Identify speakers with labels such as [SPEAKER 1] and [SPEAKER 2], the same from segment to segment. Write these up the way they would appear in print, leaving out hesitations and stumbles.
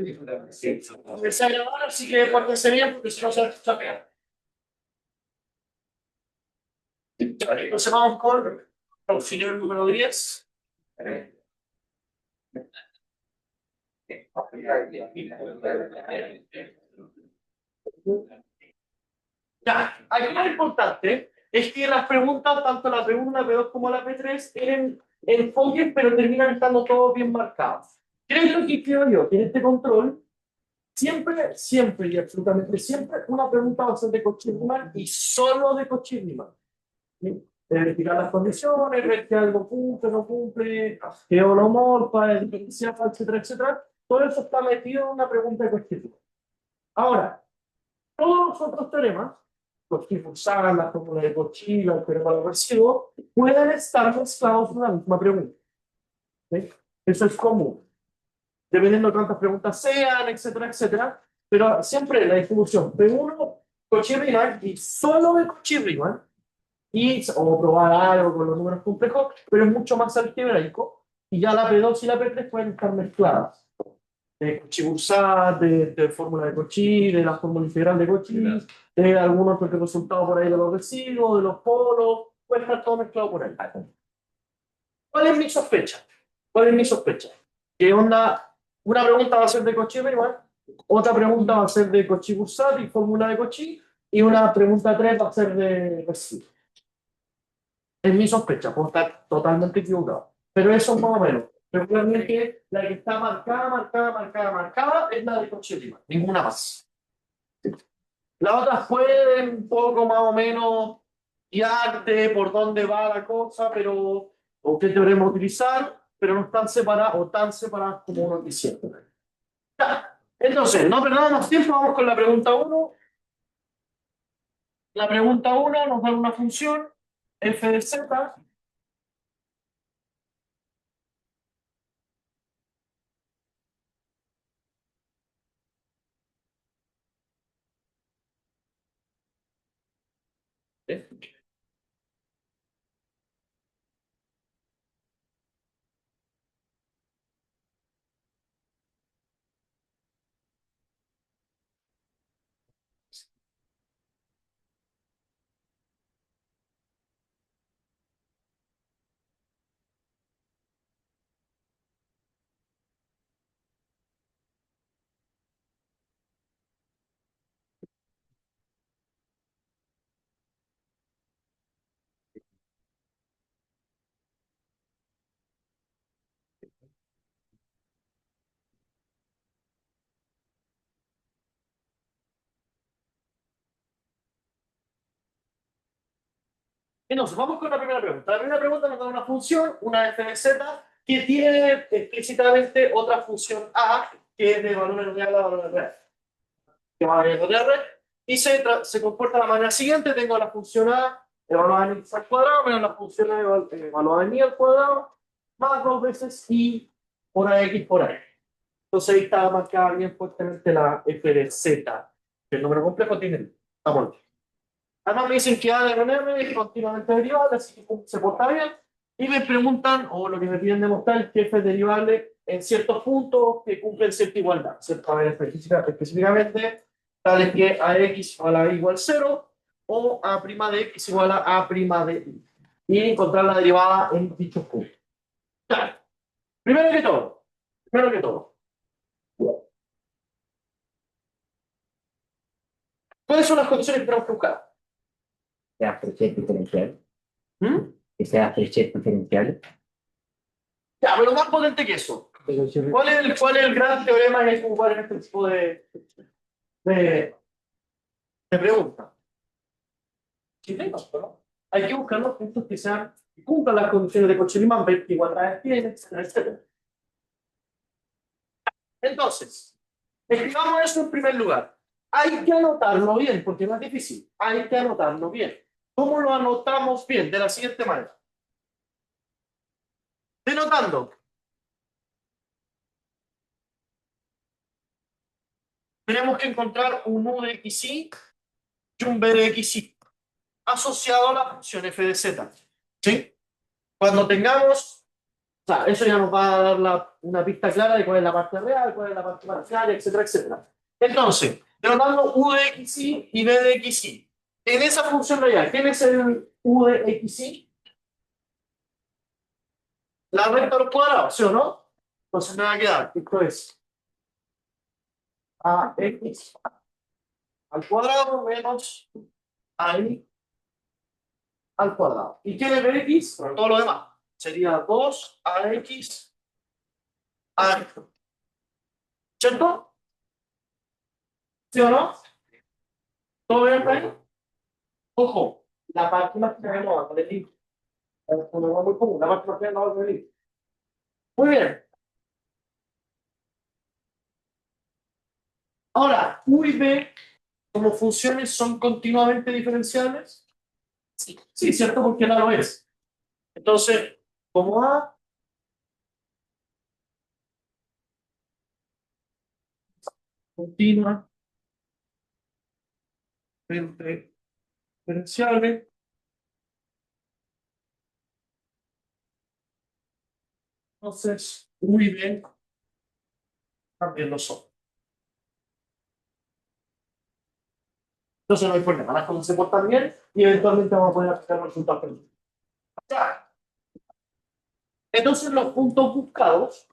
[SPEAKER 1] Empecé a grabar, así que pórtense bien porque si no se va a chapear. Entonces vamos con auxiliar número 10. Ya, aquí lo importante es que las preguntas, tanto la P1, la P2 como la P3, tienen enfoques, pero terminan estando todos bien marcados. ¿Qué es lo que creo yo? Que en este control, siempre y absolutamente siempre, una pregunta va a ser de Cauchy-Riemann y solo de Cauchy-Riemann. ¿Sí? Verificar las condiciones, ver que algo cumple, no cumple, que es holomorfa, es diferencial, etcétera, etcétera. Todo eso está metido en una pregunta de Cauchy-Riemann. Ahora, todos los otros teoremas, Cauchy-Fuchs, la fórmula de Cauchy, el teorema de los residuos, pueden estar mezclados en una misma pregunta. ¿Sí? Eso es común. Dependiendo de cuántas preguntas sean, etcétera, etcétera. Pero siempre la distribución P1, Cauchy-Riemann y solo de Cauchy-Riemann, o probar algo con los números complejos, pero es mucho más algebraico. Y ya la P2 y la P3 pueden estar mezcladas. De Cauchy-Bursat, de fórmula de Cauchy, de la fórmula integral de Cauchy, de algún otro resultado por ahí de los residuos, de los polos, puede estar todo mezclado por ahí. ¿Cuál es mi sospecha? ¿Cuál es mi sospecha? ¿Qué onda? Una pregunta va a ser de Cauchy-Riemann, otra pregunta va a ser de Cauchy-Bursat y fórmula de Cauchy, y una pregunta 3 va a ser de residuos. Es mi sospecha, puedo estar totalmente equivocado. Pero eso más o menos. Recuerden que la que está marcada es la de Cauchy-Riemann, ninguna más. Las otras pueden un poco más o menos guiarte por dónde va la cosa, pero o qué teorema utilizar, pero no están separadas o tan separadas como uno quisiera. Ya. Entonces, no perdamos más tiempo, vamos con la pregunta 1. La pregunta 1 nos da una función f de z. Entonces, vamos con la primera pregunta. La primera pregunta nos da una función, una f de z, que tiene explícitamente otra función a, que es de valor real a valor real. Que va a valor real, y se comporta de la manera siguiente. Tengo la función a evaluada en x al cuadrado menos la función a evaluada en y al cuadrado, más dos veces y por x por ahí. Entonces ahí está marcada bien fuertemente la f de z, que el número complejo tiene. Estamos bien. Además me dicen que A de RNM es continuamente derivable, así que se porta bien. Y me preguntan, o lo que me piden demostrar, es que f es derivable en ciertos puntos que cumplen cierta igualdad. ¿Cierto? A ver, específicamente, tales que AX igual a igual 0 o A' de X igual a A' de Y. Y encontrar la derivada en dichos puntos. Claro. Primero que todo, primero que todo, ¿cuáles son las condiciones que tenemos que buscar?
[SPEAKER 2] Sea Freset diferencial.
[SPEAKER 1] ¿Mm?
[SPEAKER 2] Que sea Freset diferencial.
[SPEAKER 1] Ya, pero más potente que eso. ¿Cuál es el gran teorema que hay que ocupar en este tipo de, de preguntas? Chilenos, ¿no? Hay que buscar los puntos que cumplan las condiciones de Cauchy-Riemann, ver qué igualdades tienen, etcétera, etcétera. Entonces, escribamos eso en primer lugar. Hay que anotarlo bien, porque no es difícil. Hay que anotarlo bien. ¿Cómo lo anotamos bien? De la siguiente manera. Denotando. Tenemos que encontrar un U de XY y un B de XY asociado a la función f de z. ¿Sí? Cuando tengamos sea, eso ya nos va a dar una pista clara de cuál es la parte real, cuál es la parte parcial, etcétera, etcétera. Entonces, denotando u de xy y b de xy. En esa función real, ¿quién es el u de xy? La recta a los cuadrados, ¿sí o no? Entonces me va a quedar, esto es ax al cuadrado menos ay al cuadrado. ¿Y qué es bx? Bueno, todo lo demás. Sería 2ax a esto. ¿Cierto? ¿Sí o no? ¿Todo bien ahí? Ojo, la parte más que no va a venir. Es muy común, la parte más que no va a venir. Muy bien. Ahora, u y b como funciones son continuamente diferenciables. Sí, sí, cierto, porque la lo es. Entonces, como a continuamente diferenciable, entonces u y b también lo son. Entonces no hay problema, las cosas se portan bien y eventualmente vamos a poder aplicar los resultados perfectos. Ya. Entonces los puntos buscados,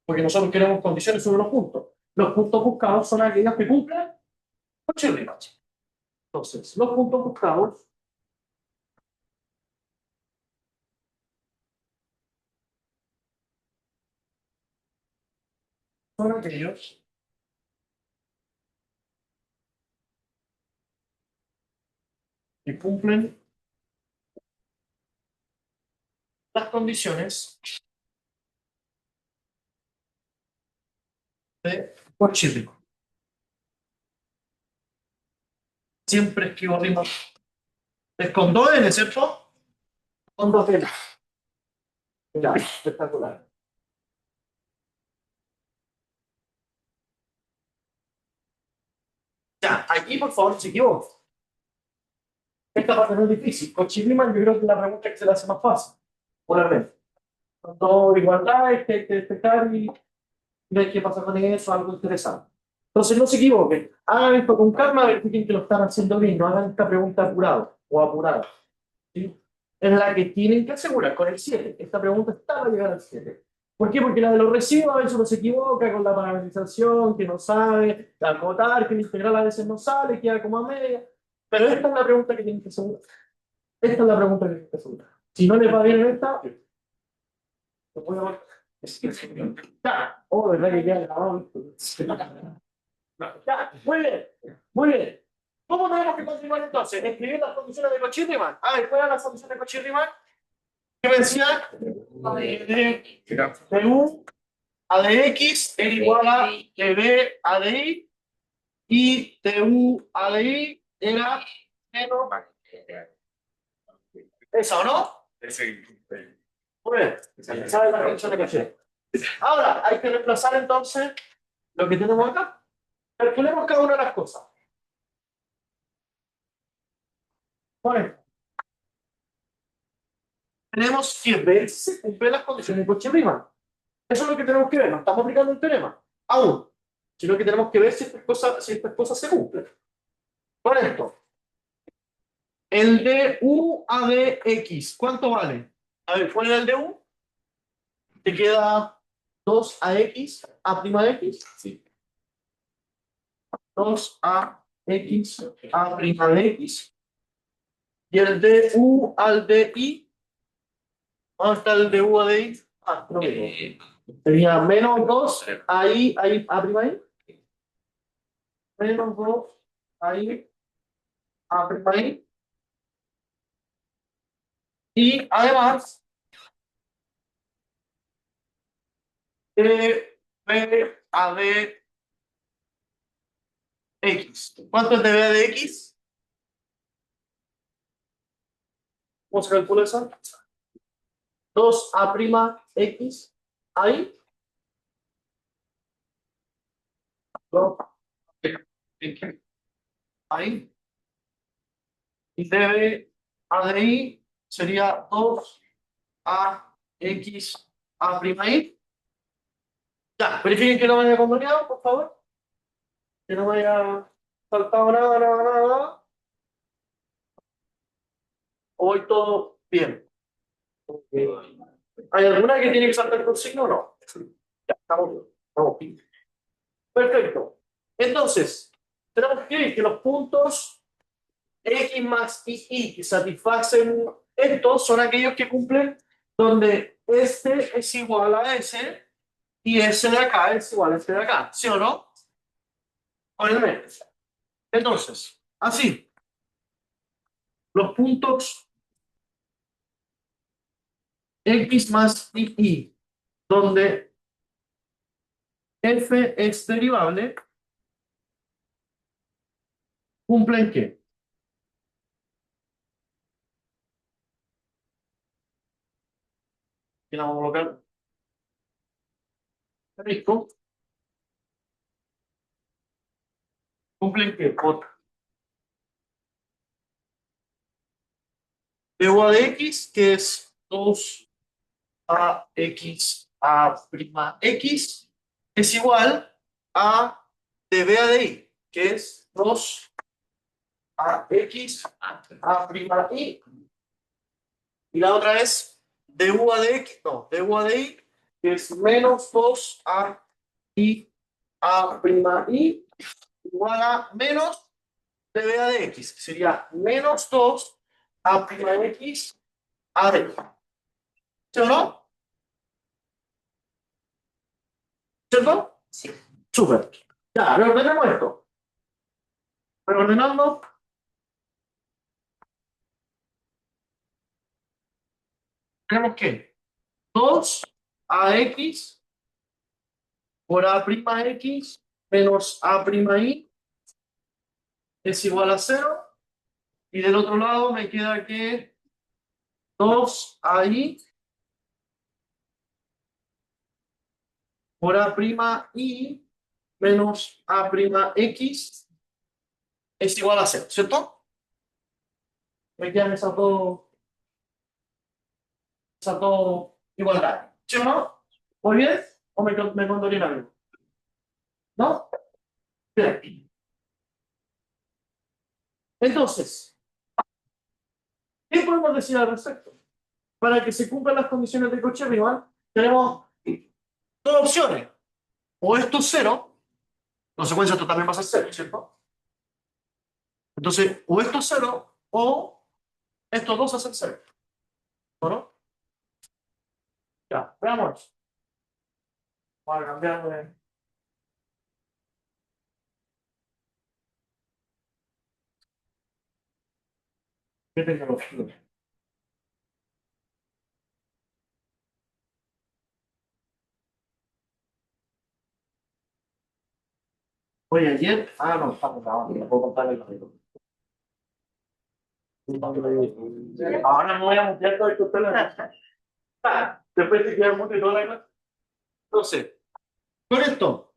[SPEAKER 1] porque nosotros queremos condiciones sobre los puntos buscados son aquellos que cumplen 8 y Riemann. Entonces, los puntos buscados son aquellos que cumplen las condiciones de Cauchy. Siempre escribo Riemann. Es con 2N, ¿cierto? Con 2N. Ya, espectacular. Ya, aquí por favor se equivoca. Esta parte no es difícil. Cauchy-Riemann yo creo que es la pregunta que se le hace más fácil. Una vez. Con todo igualdad, hay que detectar y ver qué pasa con eso, algo interesante. Entonces no se equivoquen. Hagan esto con calma, verifiquen que lo están haciendo bien. No hagan esta pregunta apurado o apurada. ¿Sí? En la que tienen que asegurar con el 7. Esta pregunta está para llegar al 7. ¿Por qué? Porque la de los residuos a veces uno se equivoca con la parametrización, que no sabe, la acotar, que la integral a veces no sale, queda como a media. Pero esta es la pregunta que tienen que asegurar. Esta es la pregunta que tienen que asegurar. Si no les va bien en esta, lo voy a... Ya. Oh, verdad que queda grabado. Ya, muy bien, muy bien. ¿Cómo tenemos que continuar entonces? Escribir las condiciones de Cauchy-Riemann. A ver, ¿cuáles eran las condiciones de Cauchy-Riemann? ¿Qué me decía? De U a de X era igual a de B a de Y y de U a de Y era menos esa, ¿o no? Muy bien. Esa es la condición de Cauchy. Ahora, hay que reemplazar entonces lo que tenemos acá. Calculemos cada una de las cosas. Bueno, tenemos que ver si se cumplen las condiciones de Cauchy-Riemann. Eso es lo que tenemos que ver, no estamos aplicando el teorema, aún, sino que tenemos que ver si estas cosas se cumplen. Por esto, el de U a de X, ¿cuánto vale? A ver, ¿cuál era el de U? Te queda 2ax a prima de X. Sí. 2ax a prima de X. Y el de U al de Y, ¿dónde está el de U a de Y? Ah, no. Tenía menos 2 ahí, a prima de Y. Menos 2 ahí, a prima de Y. Y además, B a de X. ¿Cuánto es de B a de X? ¿Cómo se calcula eso? 2a prima X. Ahí. 2 ahí. Y de B a de Y sería 2 a X A' I. Ya, verifiquen que no me haya condoneado, por favor. Que no me haya faltado nada, nada, nada, nada. Hoy todo bien. ¿Hay alguna que tiene que saltar con signo o no? Ya, estamos bien. Estamos bien. Perfecto. Entonces, tenemos que ver que los puntos X más y que satisfacen estos son aquellos que cumplen donde este es igual a ese y ese de acá es igual a este de acá. ¿Sí o no? Obviamente. Entonces, así, los puntos X más y donde f es derivable, ¿cumplen qué? ¿Quién vamos a colocar? Rico. ¿Cumplen qué? Por de x, que es 2ax a prima x, es igual a de b a de y, que es 2ax a prima y. Y la otra es de u a de x, no, de u a de y, que es menos 2a y a prima y igual a menos de b a de x, que sería menos 2 a prima x a de y. ¿Sí o no? ¿Cierto?
[SPEAKER 2] Sí.
[SPEAKER 1] Súper. Ya, reordenemos esto. Reordenando, tenemos que 2ax por a' x menos a' y es igual a 0. Y del otro lado me queda que 2a por a' y menos a' x es igual a 0, ¿cierto? Me quedan esas dos igualdades. ¿Sí o no? ¿Muy bien? ¿O me condoné en algo? ¿No? Bien. Entonces, ¿qué podemos decir al respecto? Para que se cumplan las condiciones de Cauchy-Riemann, tenemos dos opciones. O esto es cero, consecuencia esto también va a ser cero, ¿cierto? Entonces, o esto es cero, o estos dos hacen cero. ¿No? Ya, veamos. Vamos a cambiar de... ¿Qué tecnología? Oye, ayer... Ah, no, estamos grabando, no puedo contar el amigo. Ahora me voy a mutear todo esto. Después de que mute toda la clase. Entonces, con esto,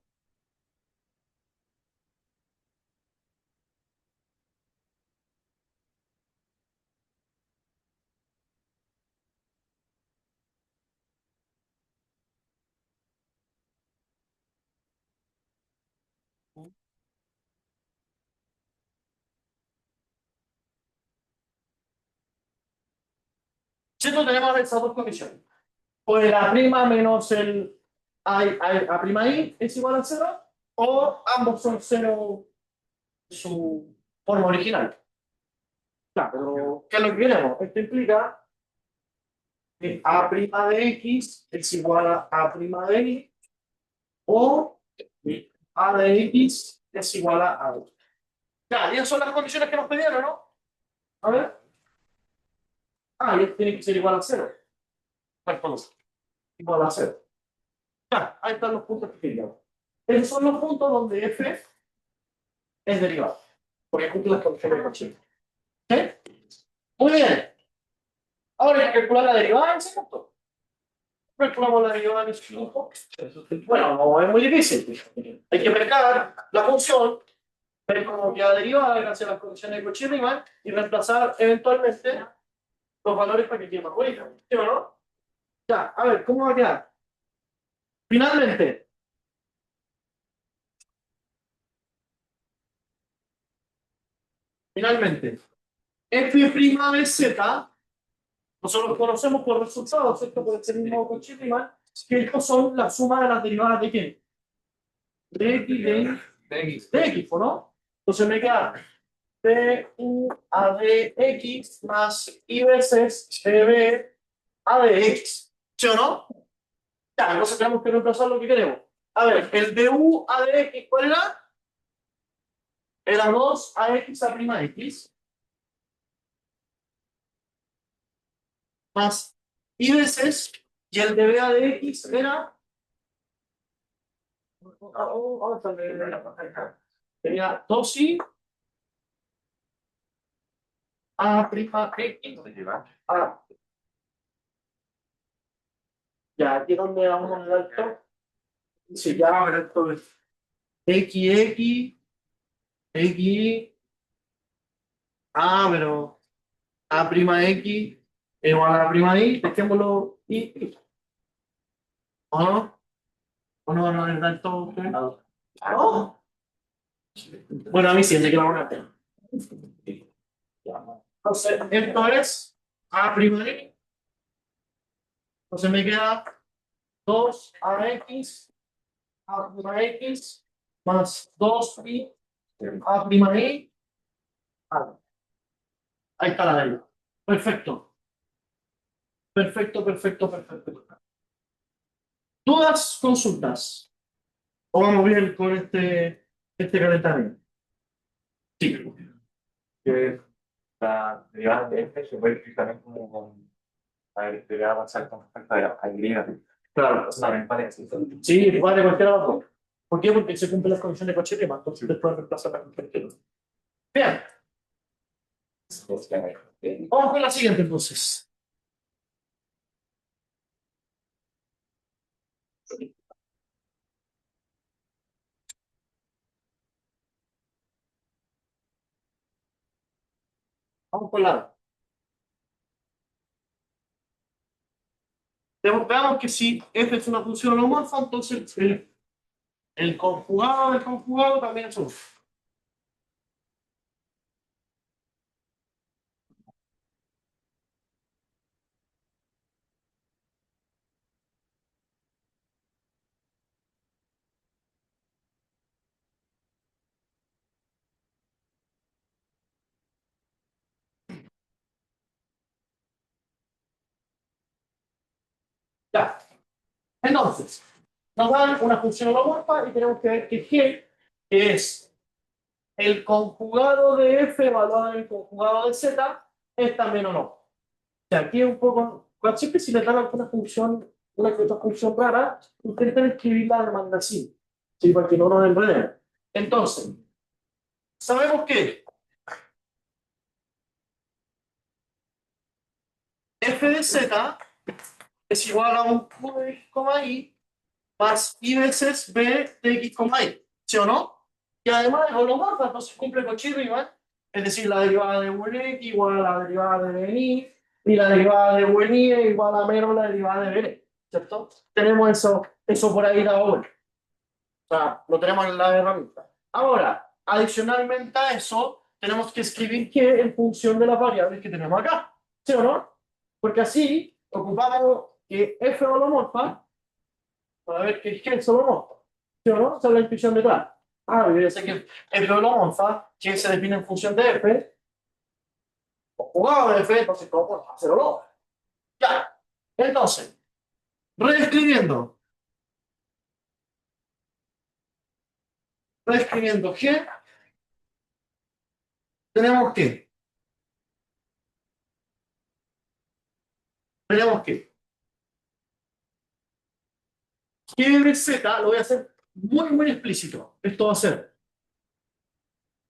[SPEAKER 1] si no tenemos esas dos condiciones. Pues la prima menos el a prima i es igual a cero, o ambos son cero en su forma original. Claro, pero ¿qué es lo que queremos? Esto implica que a' de x es igual a a' de y, o a de x es igual a. Ya, y esas son las condiciones que nos pidieron, ¿no? A ver. Ah, y esto tiene que ser igual a cero. Pues, igual a cero. Ya, ahí están los puntos que queríamos. Esos son los puntos donde f es derivado, porque cumple las condiciones de Cauchy. ¿Sí? Muy bien. Ahora hay que calcular la derivada en ese punto. Calculamos la derivada en ese punto. Bueno, no es muy difícil. Hay que marcar la función, ver cómo queda derivada gracias a las condiciones de Cauchy-Riemann y reemplazar eventualmente los valores para que quede más bonito. ¿Sí o no? Ya, a ver, ¿cómo va a quedar? Finalmente, f' de z, nosotros conocemos por resultados, ¿cierto? Por este mismo cochifriman, que estos son la suma de las derivadas de ¿qué? De x, de x, ¿no? Entonces me queda du a de x más y veces db a de x, ¿sí o no? Ya, entonces tenemos que reemplazar lo que queremos. A ver, el du a de x, ¿cuál era? Era 2 a x a prima x más y veces, y el db a de x era. Sería 2i a prima x. A, ya, aquí donde vamos a dar esto. Sí, ya, a ver, esto es x, x, pero a prima x igual a la prima y, dejémoslo y, ¿o no? ¿O no van a dar esto ustedes? No. Bueno, a mí sí, así que la voy a hacer. Entonces, esto es a prima y, entonces me queda 2 a x a prima x más 2i a prima y. Ah, ahí está la deriva. Perfecto. Perfecto, perfecto, perfecto. ¿Dudas, consultas? ¿O vamos bien con este calentamiento? Sí.
[SPEAKER 3] Que la derivada de f se puede explicar también como con la derivada parcial con respecto a y.
[SPEAKER 1] Claro.
[SPEAKER 3] También vale.
[SPEAKER 1] Sí, vale, cualquiera de los dos. ¿Por qué? Porque se cumplen las condiciones de Cauchy-Riemann, entonces después reemplazar la cualquiera. Bien, vamos con la siguiente entonces. Vamos con la. Veamos que si f es una función holomorfa, entonces el conjugado del conjugado también es un. Ya. Entonces, nos dan una función holomorfa y tenemos que ver que G es el conjugado de f evaluado en el conjugado de z, es también o no. O sea, aquí es un poco, siempre si le dan alguna función, una que otra función rara, intenten escribirla de manera así, ¿sí? Para que no nos enredemos. Entonces, sabemos que f de z es igual a un q de x, y más y veces b de x, y, ¿sí o no? Y además es holomorfa, entonces cumple con Cauchy-Riemann, es decir, la derivada de Wenek igual a la derivada de Beni, y la derivada de Weni es igual a menos la derivada de Beni, ¿cierto? Tenemos eso por ahí dado vuelta. O sea, lo tenemos en la herramienta. Ahora, adicionalmente a eso, tenemos que escribir qué en función de las variables que tenemos acá, ¿sí o no? Porque así ocupamos que f holomorfa para ver qué es holomorfa, ¿sí o no? Esa es la intuición detrás. Yo sé que f holomorfa, que se define en función de f, o jugado de f, entonces ¿cómo podemos hacerlo? Ya. Entonces, reescribiendo, g, tenemos que, tenemos que G de Z lo voy a hacer muy, muy explícito. Esto va a ser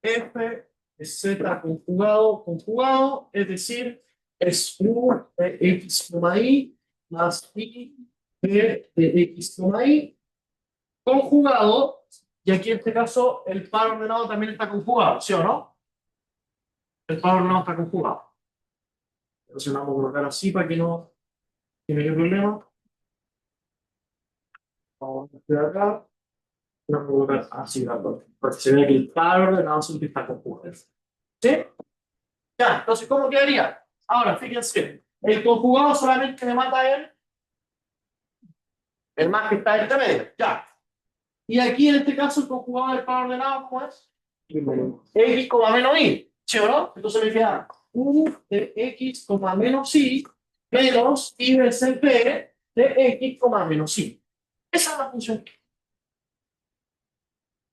[SPEAKER 1] f de Z conjugado, conjugado, es decir, es u de x, y más y de x, y conjugado, y aquí en este caso el par ordenado también está conjugado, ¿sí o no? El par ordenado está conjugado. Entonces lo vamos a colocar así para que no haya problema. Vamos a hacer acá. Una colocar así, porque se ve que el par ordenado siempre está conjugado. ¿Sí? Ya, entonces, ¿cómo quedaría? Ahora, fíjense, el conjugado solamente me mata el más que está entre medio. Ya. Y aquí, en este caso, el conjugado del par ordenado, ¿cómo es? X, menos y. ¿Sí o no? Entonces me queda U de X, menos y, menos y veces B de X, menos y. Esa es la función.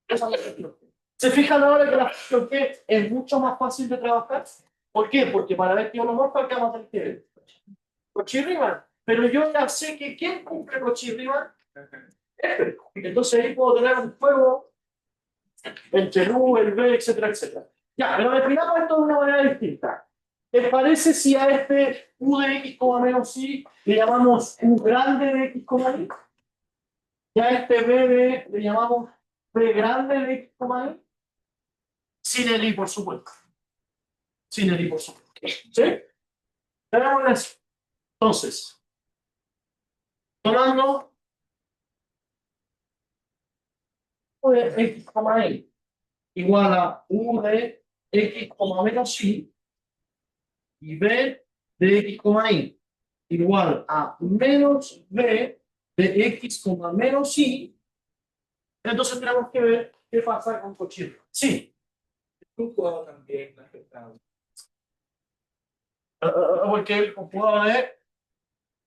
[SPEAKER 1] Esa es la función. ¿Se fijan ahora que la función que es mucho más fácil de trabajar? ¿Por qué? Porque para ver piolomorfo, ¿qué vamos a tener que ver? Cochirriman. Pero yo ya sé que ¿quién cumple Cochirriman? F. Entonces ahí puedo tener un juego entre el U, el B, etcétera, etcétera. Ya, pero definamos esto de una manera distinta. ¿Les parece si a este U de X, menos Y le llamamos U grande de X, Y? Y a este B le llamamos B grande de X, Y. Sin el I, por supuesto. Sin el I, por supuesto. ¿Sí? Tenemos eso. Entonces, tomando U de X, Y igual a U de X, menos Y y B de X, Y igual a menos B de X, menos Y, entonces tenemos que ver qué pasa con Cochino. Sí.
[SPEAKER 3] Conjugado también afectado.
[SPEAKER 1] Porque el conjugado es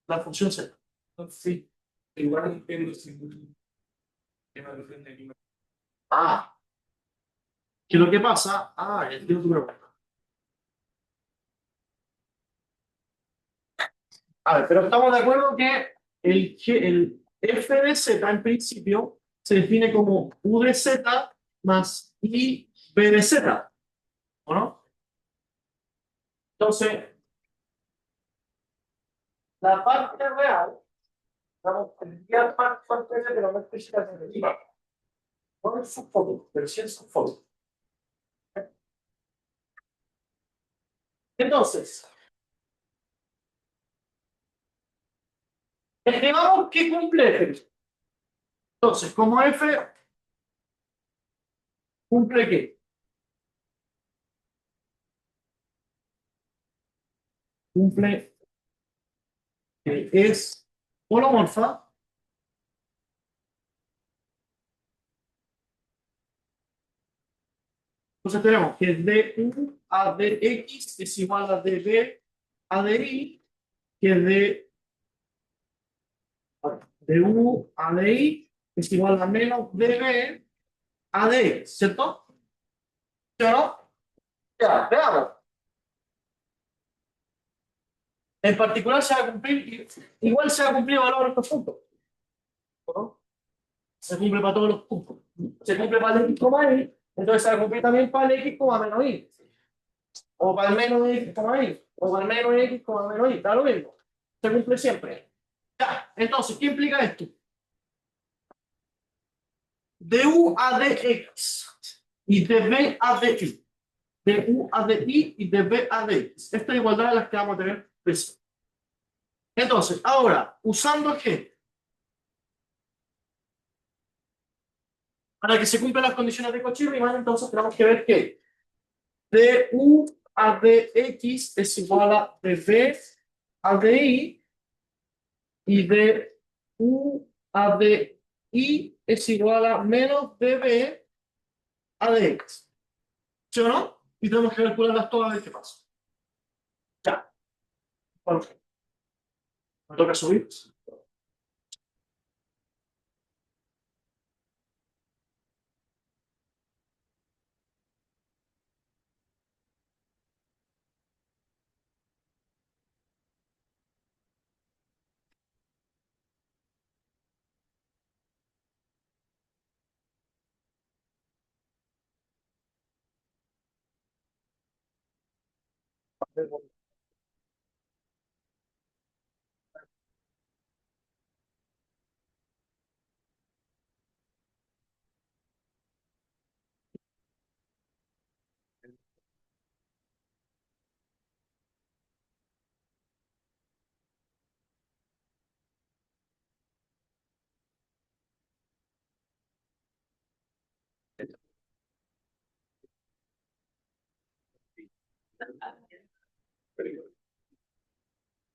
[SPEAKER 1] la función Z.
[SPEAKER 3] Sí, igual entiendo si tema de
[SPEAKER 1] Ah, ¿qué es lo que pasa? Ah, ya entiendo tu pregunta. A ver, pero estamos de acuerdo que el f de z en principio se define como u de z más i b de z, ¿o no? Entonces, la parte real, vamos a enviar parte de pero no específicamente. No es su foto, pero sí es su foto. Entonces, estimamos que cumple f. Entonces, como f cumple qué? Cumple que es holomorfa. Entonces tenemos que du a dx es igual a db a di, que du a di es igual a menos db a dx, ¿cierto? ¿Sí o no? Ya, veamos. En particular se va a cumplir, igual se va a cumplir valor en estos puntos, ¿no? Se cumple para todos los puntos. Se cumple para el x, y, entonces se va a cumplir también para el x, menos y. O para el menos x, y. O para el menos x, menos y. Da lo mismo. Se cumple siempre. Ya, entonces, ¿qué implica esto? De U a dx y de B a di. De U a di y de B a dx. Esta igualdad es la que vamos a tener presente. Entonces, ahora, usando G, para que se cumplan las condiciones de Cauchy-Riemann, entonces tenemos que ver que de U a dx es igual a de B a di y de U a di es igual a menos de B a dx. ¿Sí o no? Y tenemos que calcularlas todas a ver qué pasa. Ya. Bueno, me toca subir.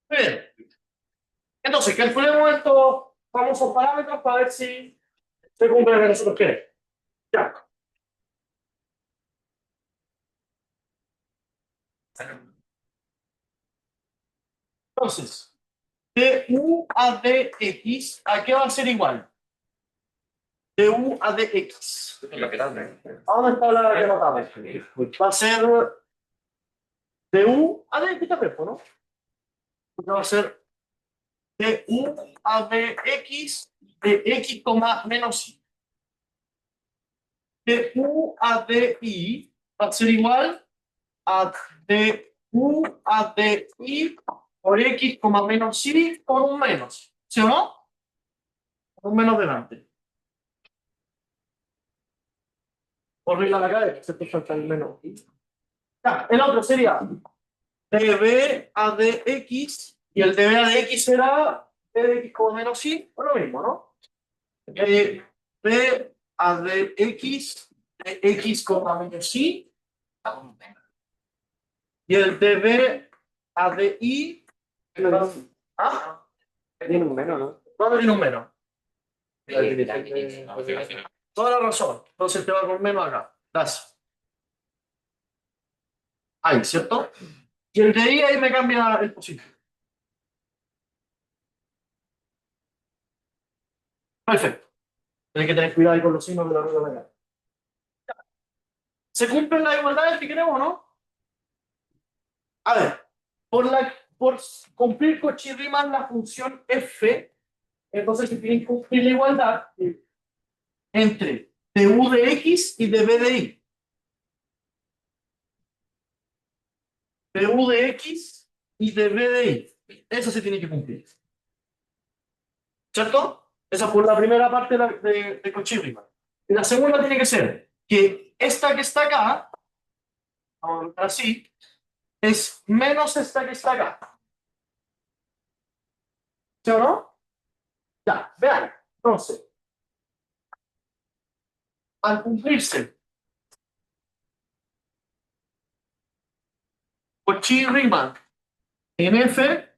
[SPEAKER 1] Muy bien. Entonces, calculemos estos famosos parámetros para ver si se cumple lo que nosotros queremos. Ya. Entonces, de U a dx, ¿a qué va a ser igual? De U a dx. ¿A dónde está la que notamos? Va a ser de U a dx también, ¿no? Va a ser de U a dx de x, menos y. De U a di va a ser igual a de U a di por x, menos y por un menos. ¿Sí o no? Un menos delante. Por regla de la cadena, se te falta el menos. Ya, el otro sería db a dx y el db a dx será b de x como menos y, o lo mismo, ¿no? B a dx de x como menos y y el db a di. ¿Ah?
[SPEAKER 2] Tiene un menos, ¿no?
[SPEAKER 1] ¿Dónde tiene un menos?
[SPEAKER 2] La división de-
[SPEAKER 1] Toda la razón. Entonces te va con menos acá. Gracias. Ahí, ¿cierto? Y el de ahí me cambia el positivo. Perfecto. Tienes que tener cuidado ahí con los signos de la rueda de la. ¿Se cumplen las igualdades que queremos o no? A ver, por cumplir Cauchy-Riemann la función f, entonces se tiene que cumplir la igualdad entre du de x y db de y. Du de x y db de y. Eso se tiene que cumplir. ¿Cierto? Esa fue la primera parte de Cauchy-Riemann. Y la segunda tiene que ser que esta que está acá, así, es menos esta que está acá. ¿Sí o no? Ya, vean. Entonces, al cumplirse Cauchy-Riemann en F,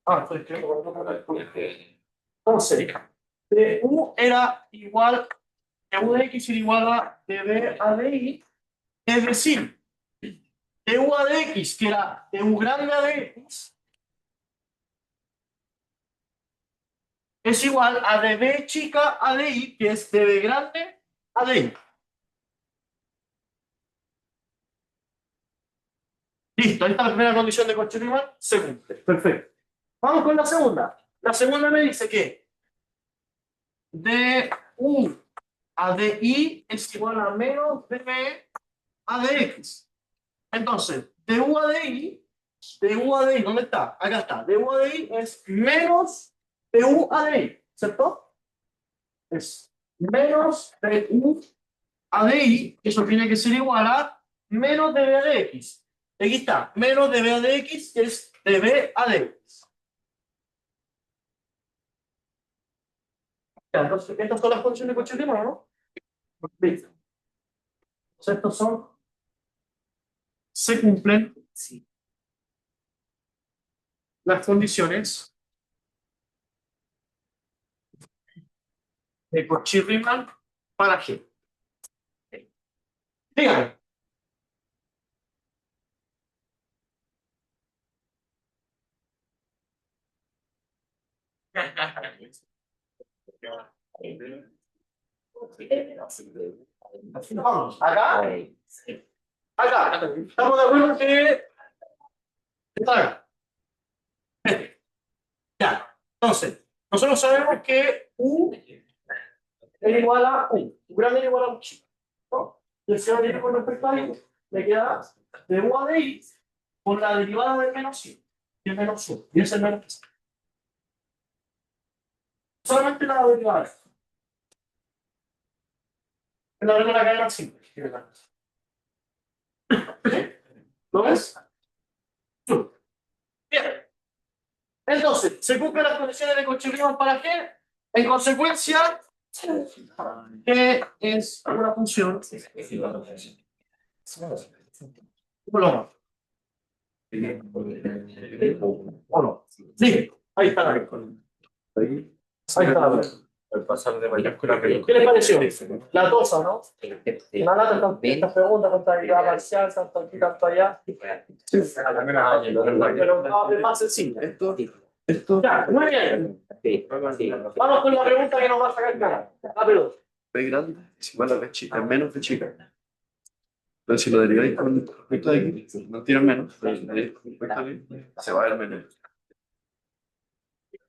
[SPEAKER 1] estoy entonces, U era igual, U de X era igual a dB a dI, es decir, du a dx, que era du grande a dx, es igual a dB chica a dI, que es dB grande a dI. Listo, ahí está la primera condición de Cauchy-Riemann, se cumple. Perfecto. Vamos con la segunda. La segunda me dice que du a di es igual a menos dB a dx. Entonces, du a di, ¿dónde está? Acá está. Du a di es menos du a di, ¿cierto? Es menos du a di, eso tiene que ser igual a menos dB a dx. Aquí está, menos dB a dx, que es dB a dx. Ya, entonces, estas son las condiciones de Cauchy-Riemann, ¿no? Listo. Entonces, estos son, se cumplen las condiciones de Cauchy-Riemann para G. Dígame. Vamos, acá, acá. Estamos de acuerdo que está acá. Ya. Entonces, nosotros sabemos que U es igual a U. U grande es igual a U chico, ¿no? Y el se va a con respecto a I, me queda de U a de I por la derivada del menos I. Y el menos U. Y es el menos I. Solamente la derivada. La regla de la cadena simple. ¿Lo ves? Bien. Entonces, se cumplen las condiciones de Cauchy-Riemann para G. En consecuencia, G es una función ¿Cómo ¿o no? Sí, ahí está la respuesta. Ahí está la respuesta.
[SPEAKER 3] Al pasar de mayúscula a minúscula.
[SPEAKER 1] ¿Qué le pareció? La cosa, ¿no? Una lata con estas preguntas, contabilidad parcial, tanto aquí, tanto allá. Pero es más sencillo. Ya, muy bien. Vamos con la pregunta que nos va a sacar cara. Rápido.
[SPEAKER 2] B grande es igual a B chica, menos B chica. Entonces, si lo deriváis con respecto de aquí, no tiene menos, pero si lo deriváis con respecto a aquí, se va a ver menos.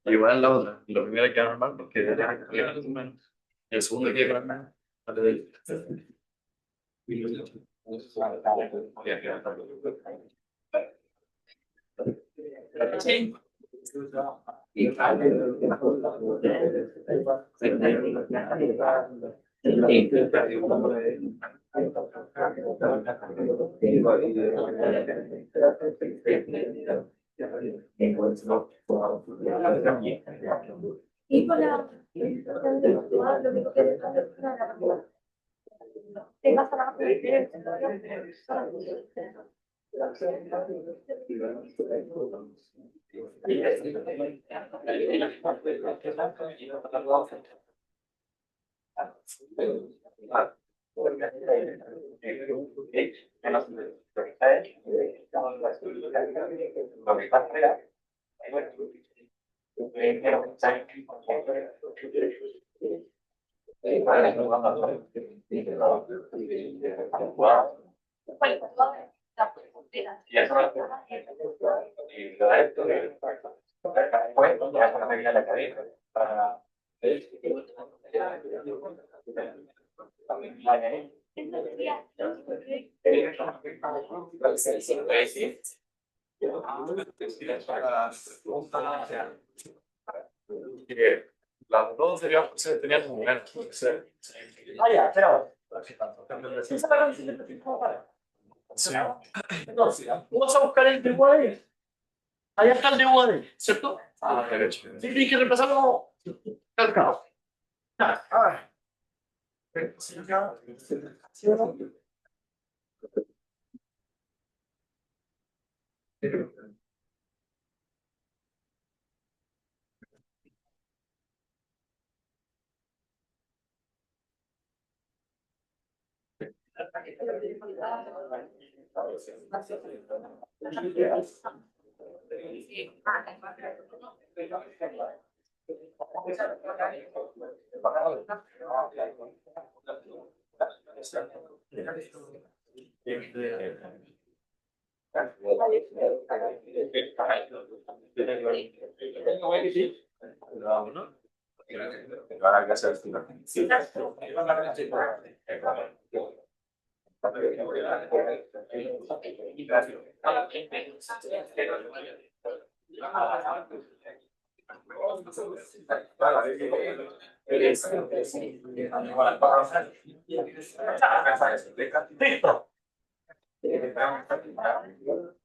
[SPEAKER 2] Igual la otra, la primera queda normal porque debería quedar con menos. Y el segundo queda con menos. Vale, de ahí.
[SPEAKER 1] Sí.
[SPEAKER 4] Y con la lo único que te pasa la
[SPEAKER 3] Las dos tenían un menos.
[SPEAKER 1] Ah, ya, espera. ¿Sí sabe la canción de Petit Papá?
[SPEAKER 3] Sí.
[SPEAKER 1] Entonces, tú vas a buscar el de UAD. Allá está el de UAD, ¿cierto?
[SPEAKER 3] Ah, derecho.
[SPEAKER 1] Sí, tienes que reemplazarlo como calcado. Ya. ¿Sí o no? Listo.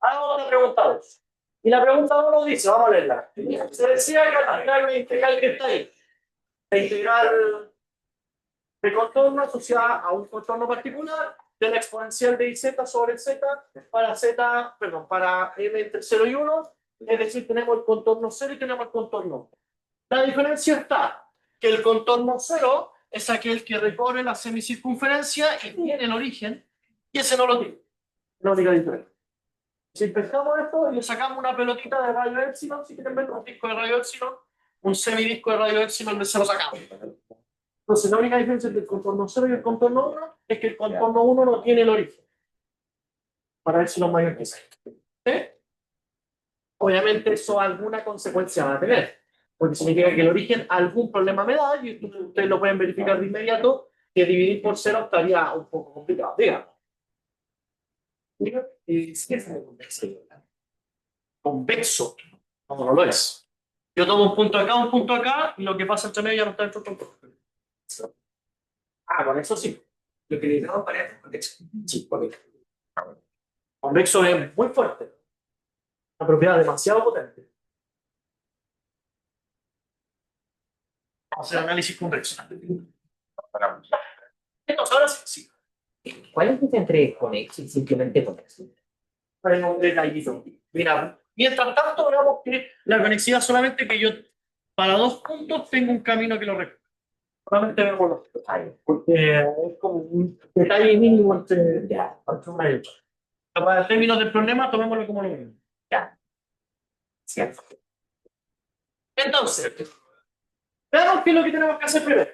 [SPEAKER 1] Hagamos otra pregunta. Y la pregunta uno dice, vamos a leerla. Se decía que al final la integral que está ahí, la integral de contorno asociada a un contorno particular de la exponencial de z sobre z para z, perdón, para m entre 0 y 1, es decir, tenemos el contorno 0 y tenemos el contorno 1. La diferencia está que el contorno 0 es aquel que recorre la semicircunferencia y tiene el origen, y ese no lo tiene. La única diferencia. Si pescamos esto y le sacamos una pelotita de radio épsilon, si quieren ver un disco de radio épsilon, un semidisco de radio épsilon, se lo sacamos. Entonces, la única diferencia entre el contorno 0 y el contorno 1 es que el contorno 1 no tiene el origen. Para épsilon mayor que 6. ¿Sí? Obviamente, eso alguna consecuencia va a tener. Porque significa que el origen algún problema me da y ustedes lo pueden verificar de inmediato que dividir por 0 estaría un poco complicado. Digamos. ¿Qué es el convexo? Convexo. No lo es. Yo tomo un punto acá, y lo que pasa entre medio ya no está dentro del contorno. Ah, con eso sí. Lo que le damos para el convexo. Sí, convexo. Convexo es muy fuerte. Una propiedad demasiado potente. Vamos a hacer análisis convexo. Entonces, ahora sí.
[SPEAKER 5] ¿Cuál es la diferencia entre conexo y simplemente conexo?
[SPEAKER 1] un detallito. Mira, mientras tanto, veamos que la conexidad solamente que yo, para dos puntos, tengo un camino que lo recorre. Solamente vemos los detalles, porque es como un detalle mínimo entre una y otra. Para términos del problema, tomémoslo como lo mismo. Ya. Cierto. Entonces, veamos qué es lo que tenemos que hacer primero.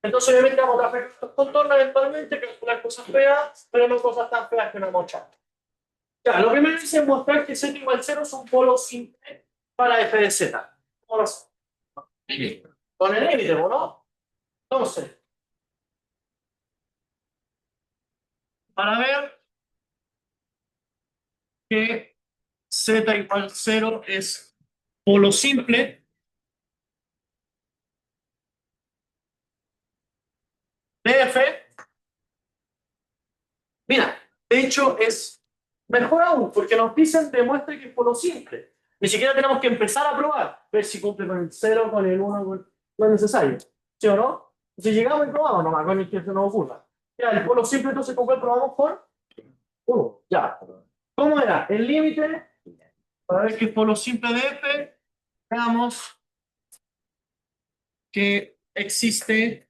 [SPEAKER 1] Entonces, obviamente, vamos a hacer estos contornos eventualmente, calcular cosas feas, pero no cosas tan feas que no hemos echado. Ya, lo primero es mostrar que z igual 0 es un polo simple para f de z. ¿Cómo lo hacemos? Con el límite, ¿no? Entonces, para ver que z igual 0 es polo simple de f, mira, de hecho es mejor aún, porque nos dicen demuestre que es polo simple. Ni siquiera tenemos que empezar a probar, ver si cumple con el 0, con el 1, no es necesario. ¿Sí o no? Si llegamos y probamos nomás, con el que se nos ocurra. Ya, el polo simple, entonces, ¿con cuál probamos? Por 1. Ya. ¿Cómo era? El límite, para ver que es polo simple de f, veamos que existe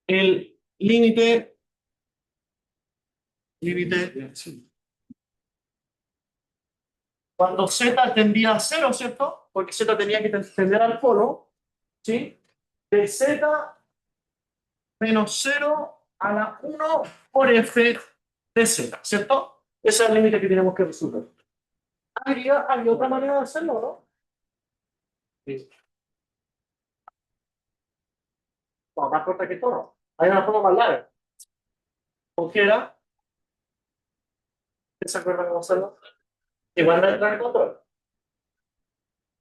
[SPEAKER 1] el límite cuando z tendía a 0, ¿cierto? Porque z tenía que tender al polo, ¿sí? De z menos 0 a la 1 por f de z, ¿cierto? Ese es el límite que tenemos que resolver. ¿Hay otra manera de hacerlo, no? Sí. No, más corta que todo. Hay una forma más larga. ¿Con qué era? ¿Se acuerdan cómo hacerlo? Igual no entra en control.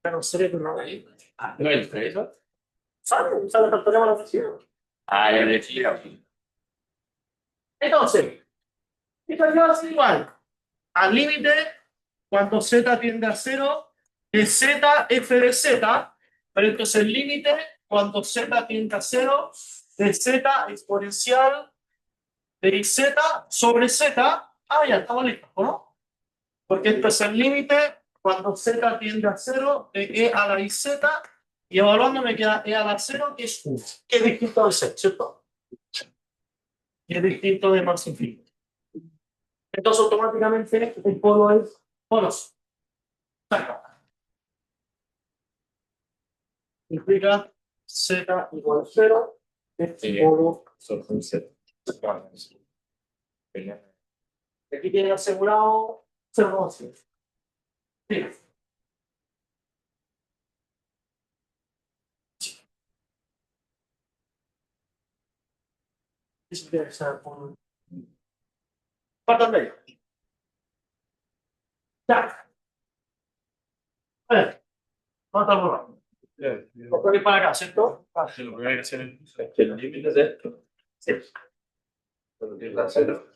[SPEAKER 1] Pero en serio que no hay.
[SPEAKER 2] Ah, ¿no es eso?
[SPEAKER 1] ¿Sabe cuánto tenemos la oficina?
[SPEAKER 2] Ah, ya decía.
[SPEAKER 1] Entonces, esto va a ser igual al límite cuando z tiende a 0 de z f de z, pero entonces el límite cuando z tiende a 0 de z exponencial de z sobre z. Ah, ya, estamos listos, ¿no? Porque esto es el límite cuando z tiende a 0 de e a la iz, y evaluando me queda e a la 0, que es 1, que es distinto de z, ¿cierto? Y es distinto de más infinito. Entonces automáticamente el polo es polos. Implica z igual a 0, es polo
[SPEAKER 2] Son Z.
[SPEAKER 1] aquí tiene asegurado 0,5. Sí. Eso debe ser por... Partan de ello. Ya. A ver, vamos a borrar. Lo voy para acá, ¿cierto?
[SPEAKER 2] Lo que hay que hacer es el límite de esto.
[SPEAKER 1] Sí.
[SPEAKER 2] Cuando tiene la 0.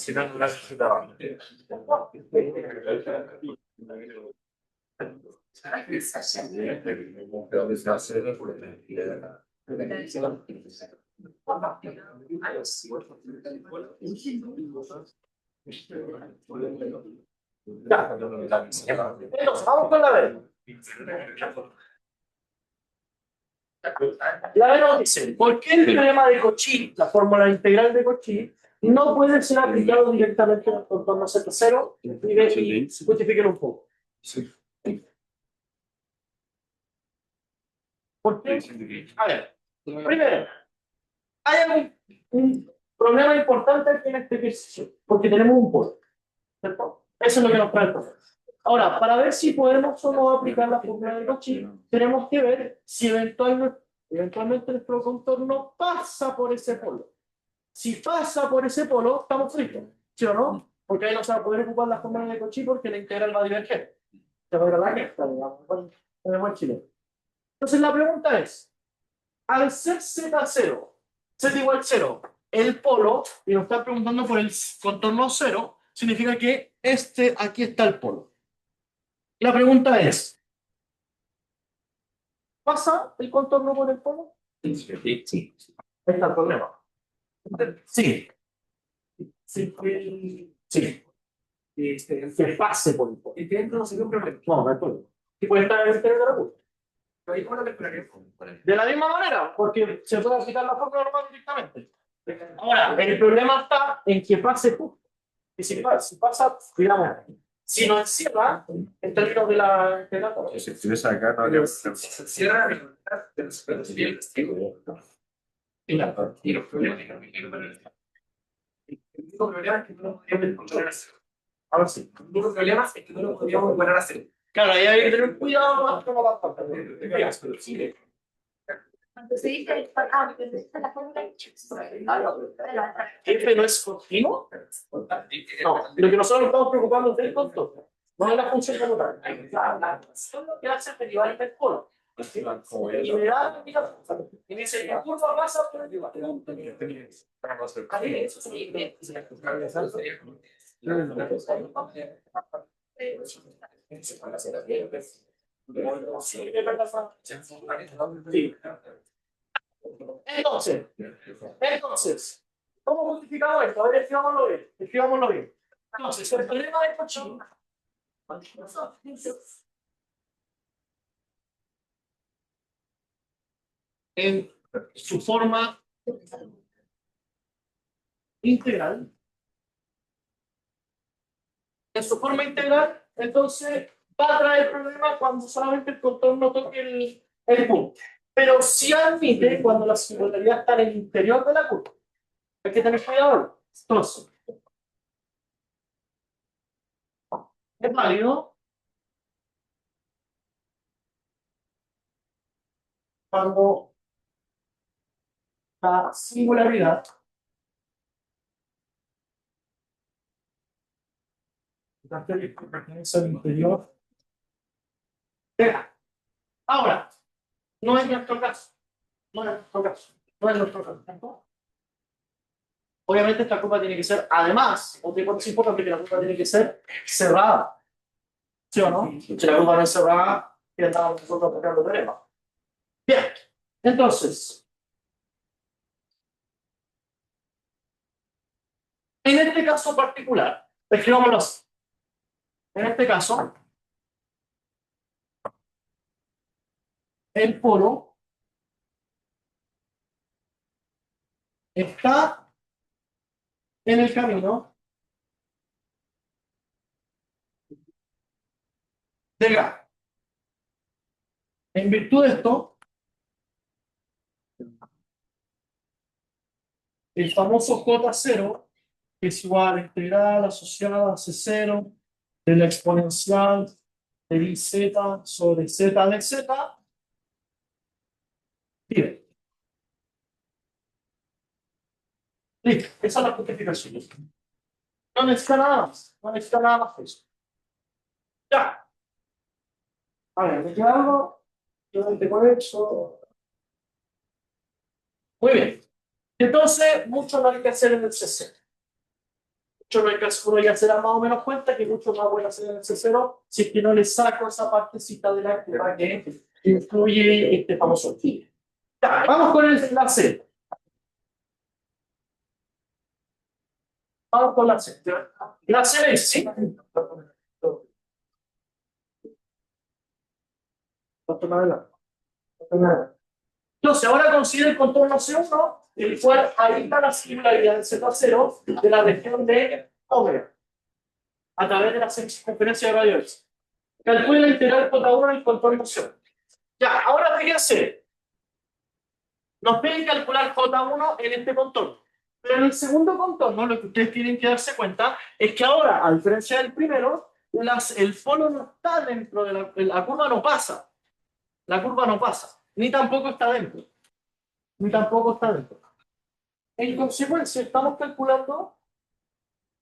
[SPEAKER 3] Si no, no la necesitaba.
[SPEAKER 1] Ya. Entonces, vamos con la B. La B nos dice, ¿por qué el teorema de Cauchy, la fórmula integral de Cauchy, no puede ser aplicado directamente al contorno Z0? Y justifiquen un poco. ¿Por qué? A ver, primero, hay un problema importante aquí en este ejercicio, porque tenemos un polo, ¿cierto? Eso es lo que nos trae el problema. Ahora, para ver si podemos o no aplicar la fórmula de Cauchy, tenemos que ver si eventualmente nuestro contorno pasa por ese polo. Si pasa por ese polo, estamos fritos, ¿sí o no? Porque ahí no se va a poder ocupar la fórmula de Cauchy porque la integral va a diverger. Se va a ir a la recta, digamos, en el buen chileno. Entonces la pregunta es, al ser Z0, Z igual 0, el polo, y nos están preguntando por el contorno 0, significa que aquí está el polo. La pregunta es, ¿pasa el contorno por el polo?
[SPEAKER 3] Sí.
[SPEAKER 1] Ahí está el problema. Sí. Sí. Sí. Que pase por el polo.
[SPEAKER 3] Y dentro no se ve un problema.
[SPEAKER 1] No, no hay problema. Y puede estar en el interior de la curva.
[SPEAKER 3] Pero ahí, ¿cómo lo esperaría?
[SPEAKER 1] De la misma manera, porque se puede aplicar la fórmula normal directamente. Ahora, el problema está en que pase justo. Y si pasa, digamos, si no encierra, en términos de la
[SPEAKER 2] Si se estuviese acá, no habría problema.
[SPEAKER 3] Si se cierra, pero se ve el castigo. Y los problemas de el único problema es que no lo podríamos volver a hacer.
[SPEAKER 1] Ahora sí.
[SPEAKER 3] El único problema es que no lo podríamos volver a hacer.
[SPEAKER 1] Claro, ahí hay que tener cuidado más con la pasta.
[SPEAKER 4] Cuando se dice, porque esta es la fórmula.
[SPEAKER 1] ¿F no es continuo? No, lo que nosotros nos estamos preocupando es del contorno, no de la función como tal. La función lo que hace es derivar el polo. Y me da, mira, y me dice, la curva pasa por el punto. Sí. Entonces, ¿cómo justificamos esto? A ver, escribámoslo bien. Escribámoslo bien. Entonces, el problema de Cochino en su forma integral, entonces va a traer problemas cuando solamente el contorno toque el punto. Pero sí admite cuando la singularidad está en el interior de la curva. Hay que tener cuidado. Entonces, es válido cuando la singularidad pertenece al interior. Ahora, no es nuestro caso. No es nuestro caso. No es nuestro caso. Obviamente esta curva tiene que ser, además, otra hipótesis importante que la curva tiene que ser cerrada. ¿Sí o no? Si la curva no es cerrada, ¿qué andamos nosotros aplicando teorema? Bien, entonces, en este caso particular, escribámoslo así. En este caso, el polo está en el camino del gas. En virtud de esto, el famoso J0 es igual a integral asociada a C0 de la exponencial de IZ sobre Z de Z. Bien. Listo, esa es la justificación. No necesita nada más, no necesita nada más que eso. Ya. A ver, ¿me queda algo? Yo te conecto. Muy bien. Entonces, mucho no hay que hacer en el C0. Mucho no hay que hacer, uno ya se da más o menos cuenta que mucho más voy a hacer en el C0 si es que no le saco esa partecita de la curva que incluye este famoso aquí. Ya, vamos con la C. Vamos con la C. La C es sí. Entonces, ahora considera el contorno C1, el cual habita la singularidad del Z0 de la región de omega, a través de la circunferencia de radio X. Calcula la integral J1 en el contorno C1. Ya, ahora fíjense, nos piden calcular J1 en este contorno. Pero en el segundo contorno, lo que ustedes tienen que darse cuenta es que ahora, a diferencia del primero, el polo no está dentro de la curva, no pasa. La curva no pasa, ni tampoco está dentro. Ni tampoco está dentro. En consecuencia, estamos calculando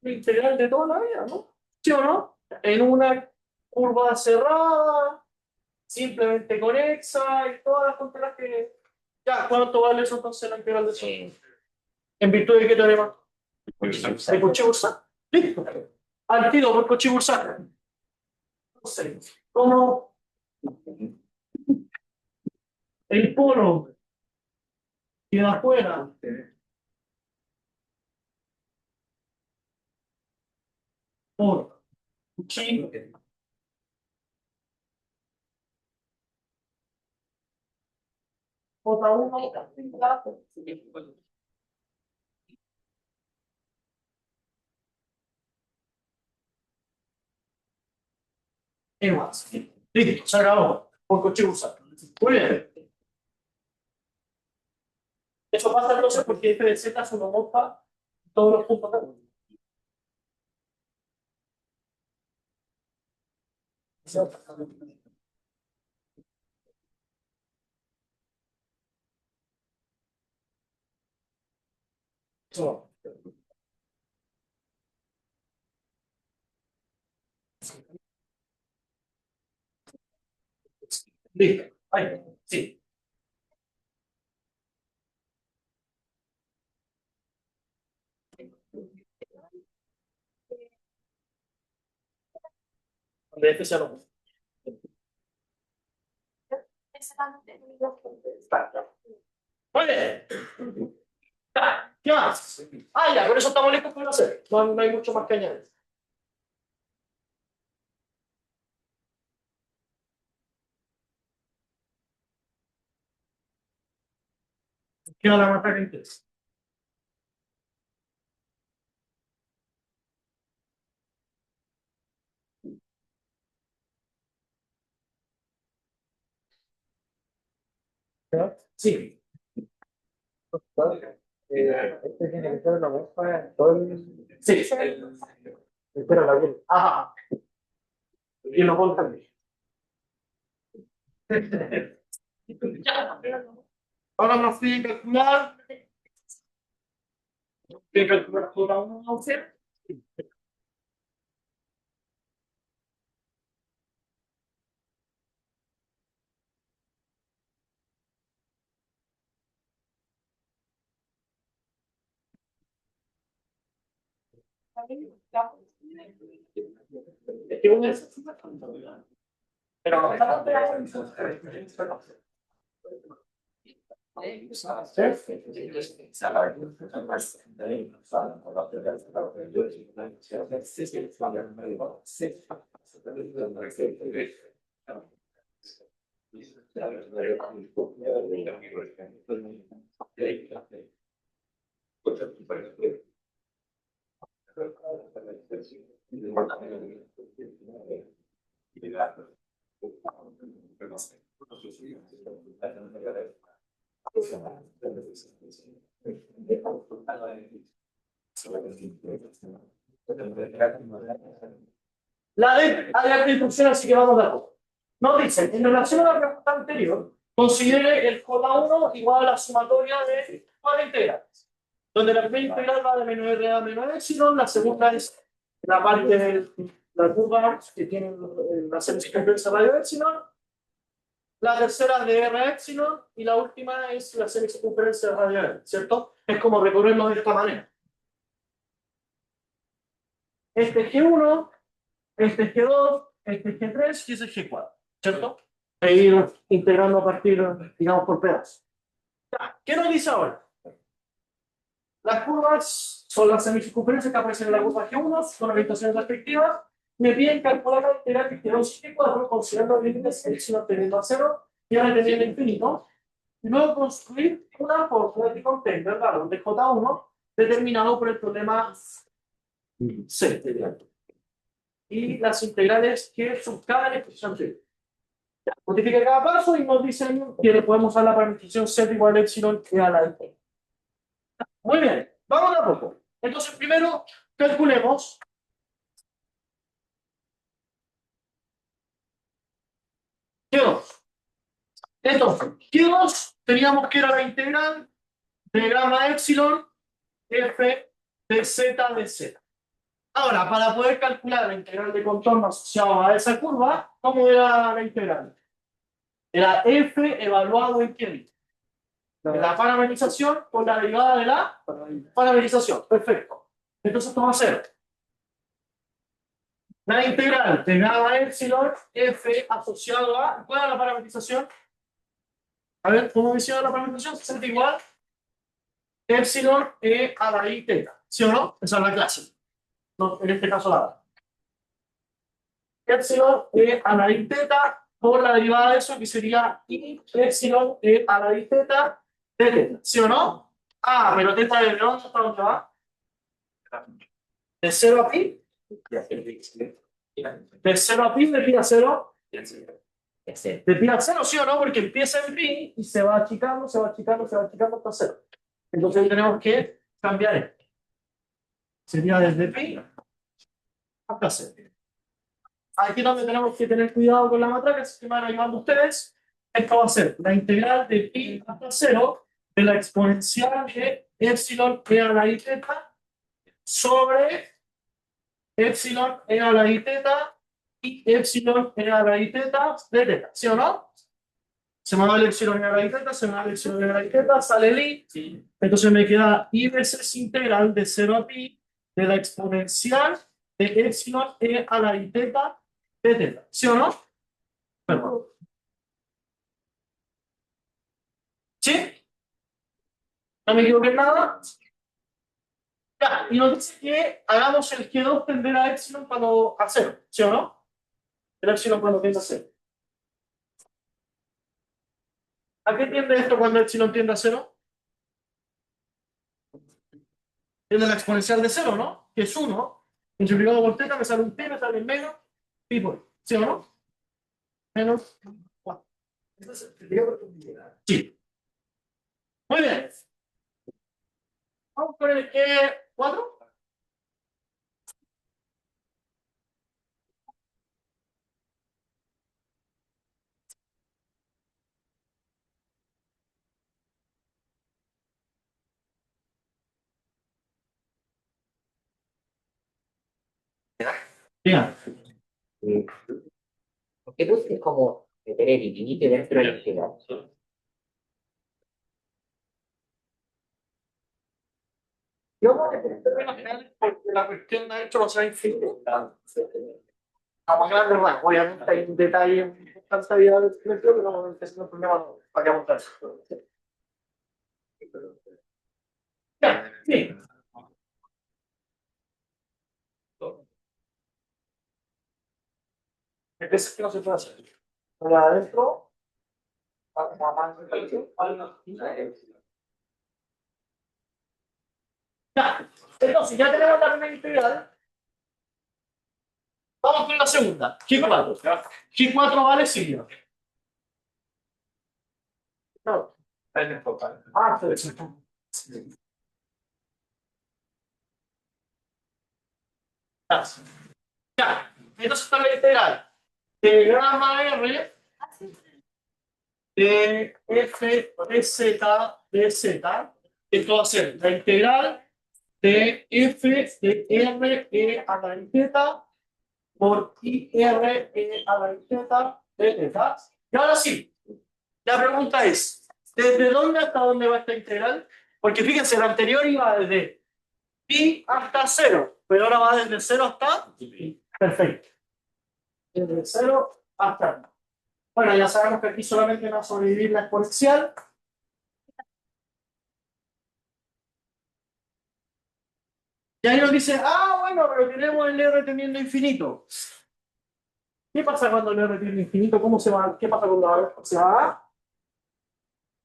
[SPEAKER 1] la integral de toda la vida, ¿no? ¿Sí o no? En una curva cerrada, simplemente conexa y todas las tonterías que. Ya, ¿cuánto vale eso entonces la integral de eso? ¿En virtud de qué teorema? De Cauchy-Boursin. Listo. Al tiro por Cauchy-Boursin. Entonces, como el polo queda afuera por chi J1 y más. Listo, se acabó. Por coche usado. Muy bien. Eso pasa entonces porque f de z solo moja todos los puntos de Eso. Listo. Ahí. Sí. Donde f sea lo mismo. Muy bien. ¿Qué más? Ah, ya, con eso estamos listos para hacer. No hay mucho más que añadir. ¿Qué va la marca que interesa? Sí.
[SPEAKER 3] Este tiene que ser la mezcla en todo el...
[SPEAKER 1] Sí.
[SPEAKER 3] Espera, la vida.
[SPEAKER 1] Ajá. Y lo pongo también. Ahora nos pide calcular. Pide calcular toda una opción. Es que una es. Pero la D hay la instrucción, así que vamos a dar. Nos dicen, en relación a la pregunta anterior, considere el J1 igual a la sumatoria de cuatro integrales, donde la primera integral va de menos R a menos epsilon, la segunda es la parte de la curva que tiene la semicircunferencia radio epsilon, la tercera de R a epsilon y la última es la semicircunferencia radio R, ¿cierto? Es como recorrerlo de esta manera. Este es G1, este es G2, este es G3 y ese es G4, ¿cierto? E ir integrando a partir, digamos, por pedazos. ¿Qué nos dice ahora? Las curvas son las semicircunferencias que aparecen en la curva G1 con orientaciones respectivas. Me piden calcular la integral de G2 y G4 considerando límites epsilon tendiendo a 0 y ahora tendiendo a infinito. Y luego construir una fórmula que contenga el valor de J1 determinado por el problema C. Y las integrales que subcaben en expresión C. Multiplica cada paso y nos dicen que le podemos dar la parametrización Z igual a epsilon que a la de. Muy bien, vamos a poco. Entonces, primero calculemos Q2. Entonces, Q2 teníamos que era la integral de gamma epsilon f de z de z. Ahora, para poder calcular la integral de contorno asociado a esa curva, ¿cómo era la integral? Era f evaluado en qué? La parametrización con la derivada de la parametrización. Perfecto. Entonces, esto va a ser La integral de gamma epsilon f asociado a, ¿cuál es la parametrización? A ver, ¿cómo menciona la parametrización? Se siente igual epsilon e a la i teta, ¿sí o no? Esa es la clase. No, en este caso la epsilon e a la i teta por la derivada de eso que sería i epsilon e a la i teta de teta, ¿sí o no? Ah, pero teta de dónde hasta dónde va? De 0 a pi. De 0 a pi, de pi a 0. De pi a 0, ¿sí o no? Porque empieza en pi y se va achicando, se va achicando, se va achicando hasta 0. Entonces tenemos que cambiar esto. Sería desde pi hasta 0. Aquí es donde tenemos que tener cuidado con la matraca, así que me van ayudando ustedes. Esto va a ser la integral de pi hasta 0 de la exponencial de epsilon e a la i teta sobre epsilon e a la i teta y epsilon e a la i teta de teta, ¿sí o no? Se me va el epsilon e a la i teta, se me va el epsilon e a la i teta, sale el i, entonces me queda i veces integral de 0 a pi de la exponencial de epsilon e a la i teta de teta, ¿sí o no? Perdón. ¿Sí? ¿No me equivoqué en nada? Ya, y nos dice que hagamos el G2 tender a epsilon cuando a 0, ¿sí o no? El epsilon cuando tiende a 0. ¿A qué tiende esto cuando epsilon tiende a 0? Tiende a la exponencial de 0, ¿no? Que es 1. Multiplicado por teta me sale un pi, me sale menos pi por, ¿sí o no? Menos 4. Sí. Muy bien. Vamos con el G4. Bien.
[SPEAKER 5] Porque tú es como meter el infinito dentro del integral.
[SPEAKER 1] Yo voy a poner términos generales porque la cuestión de hecho va a ser infinita. A más grande rango, obviamente hay un detalle en tanta vida del precio, pero no es un problema para que montar. Ya, sí. Hay veces que no se puede hacer. Por adentro, ya. Entonces, ya tenemos la primera integral. Vamos con la segunda. G4. G4 vale signo. No. Ah, sí. Ya. Entonces está la integral de gamma R de f de z de z. Esto va a ser la integral de f de r e a la z por i r e a la z de z. Y ahora sí, la pregunta es, ¿desde dónde hasta dónde va esta integral? Porque fíjense, la anterior iba desde pi hasta 0, pero ahora va desde 0 hasta pi. Perfecto. Desde 0 hasta pi. Bueno, ya sabemos que aquí solamente va a sobrevivir la exponencial. Y ahí nos dice, ah, bueno, pero tenemos el R tendiendo a infinito. ¿Qué pasa cuando el R tiende a infinito? ¿Cómo se va? ¿Qué pasa cuando la se va a?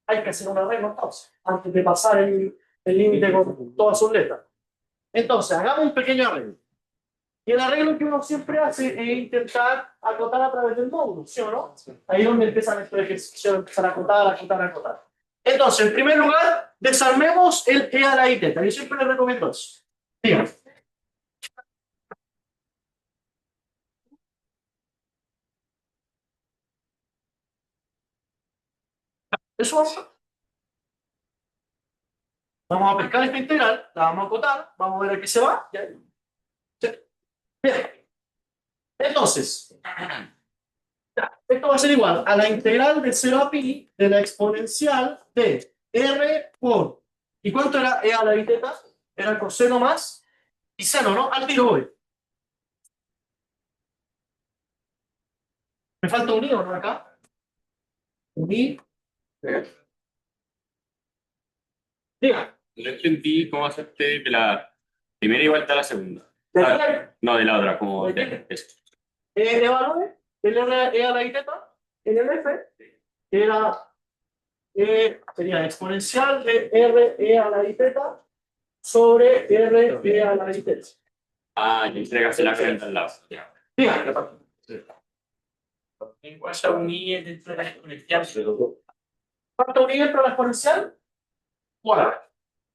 [SPEAKER 1] Hay que hacer un arreglo entonces, antes de pasar el límite con todas sus letras. Entonces, hagamos un pequeño arreglo. Y el arreglo que uno siempre hace es intentar acotar a través del módulo, ¿sí o no? Ahí es donde empiezan estos ejercicios, empezar a acotar, acotar, acotar. Entonces, en primer lugar, desarmemos el E a la I teta. Yo siempre les recomiendo eso. Díganme. Eso es. Vamos a pescar esta integral, la vamos a acotar, vamos a ver a qué se va. Bien. Entonces, esto va a ser igual a la integral de 0 a pi de la exponencial de r por. ¿Y cuánto era e a la i teta? Era coseno más y seno, ¿no? Al tiro voy. Me falta un I, ¿o no? Acá. Un I. Diga.
[SPEAKER 6] No entendí cómo hacerte de la primera igual a la segunda.
[SPEAKER 1] ¿De
[SPEAKER 6] Ah,
[SPEAKER 1] qué?
[SPEAKER 6] no, de la otra, como
[SPEAKER 1] ¿De
[SPEAKER 6] de
[SPEAKER 1] qué?
[SPEAKER 6] eso.
[SPEAKER 1] Evalúe el R a la I teta en el F era sería exponencial de R e a la I teta sobre R e a la I teta.
[SPEAKER 6] Ah, y entregas la frente al lado.
[SPEAKER 1] Diga.
[SPEAKER 5] En cuanto a unir dentro de la exponencial, pero
[SPEAKER 1] ¿Cuánto unir dentro de la exponencial? ¿Cuál?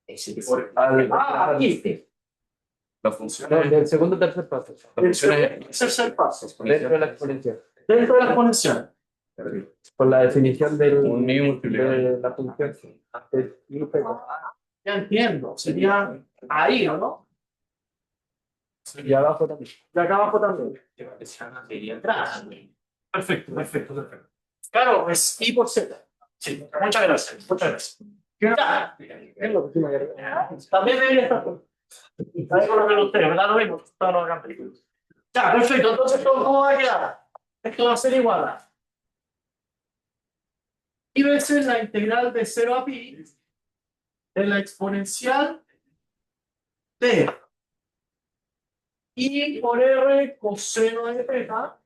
[SPEAKER 5] ese que
[SPEAKER 1] Aquí.
[SPEAKER 2] La función
[SPEAKER 5] no,
[SPEAKER 2] es.
[SPEAKER 5] del segundo al tercer paso.
[SPEAKER 2] La función es.
[SPEAKER 1] El tercer paso.
[SPEAKER 5] Dentro de la exponencial.
[SPEAKER 1] Dentro de la exponencial.
[SPEAKER 5] Por la definición
[SPEAKER 2] Un i multiplicado.
[SPEAKER 5] de la función.
[SPEAKER 1] Ya entiendo. Sería ahí, ¿o no?
[SPEAKER 5] Y abajo también.
[SPEAKER 1] Y acá abajo también. Atrás. Perfecto, perfecto, perfecto. Claro, es I por Z. Sí, muchas gracias. Muchas gracias. Ya. Es lo que sí me agrada. También debería estar. Ahí con lo que ustedes, ¿verdad? Lo mismo. Todos los hagan películas. Ya, perfecto. Entonces, ¿cómo va a quedar? Esto va a ser igual a I veces la integral de 0 a pi de la exponencial de I por R coseno de teta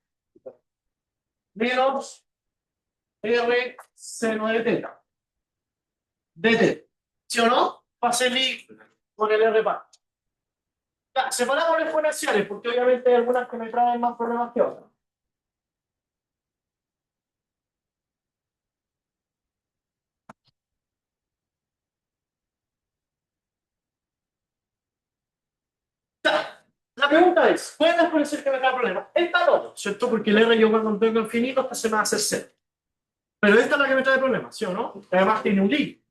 [SPEAKER 1] menos R seno de teta. DT. ¿Sí o no? Pase el I con el R par. Ya, separamos las exponenciales porque obviamente hay algunas que me traen más problemas que otras. Ya, la pregunta es, ¿cuál es la exponencial que me trae problemas? Esta no, ¿cierto? Porque el R yo cuando tengo infinito hasta se me hace cero. Pero esta es la que me trae problemas, ¿sí o no? Además tiene un I.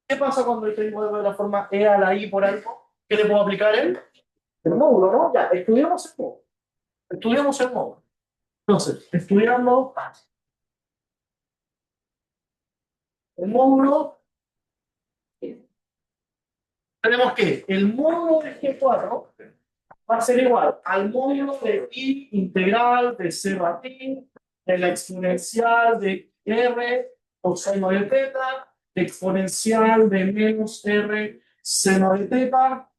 [SPEAKER 1] ¿Qué pasa cuando tengo de la forma E a la I por algo? ¿Qué le puedo aplicar el módulo, no? Ya, estudiamos el módulo. Estudiamos el módulo. Entonces, estudiando el módulo, tenemos que el módulo de G4 va a ser igual al módulo de I integral de 0 a pi, de la exponencial de R coseno de teta, de exponencial de menos R seno de teta,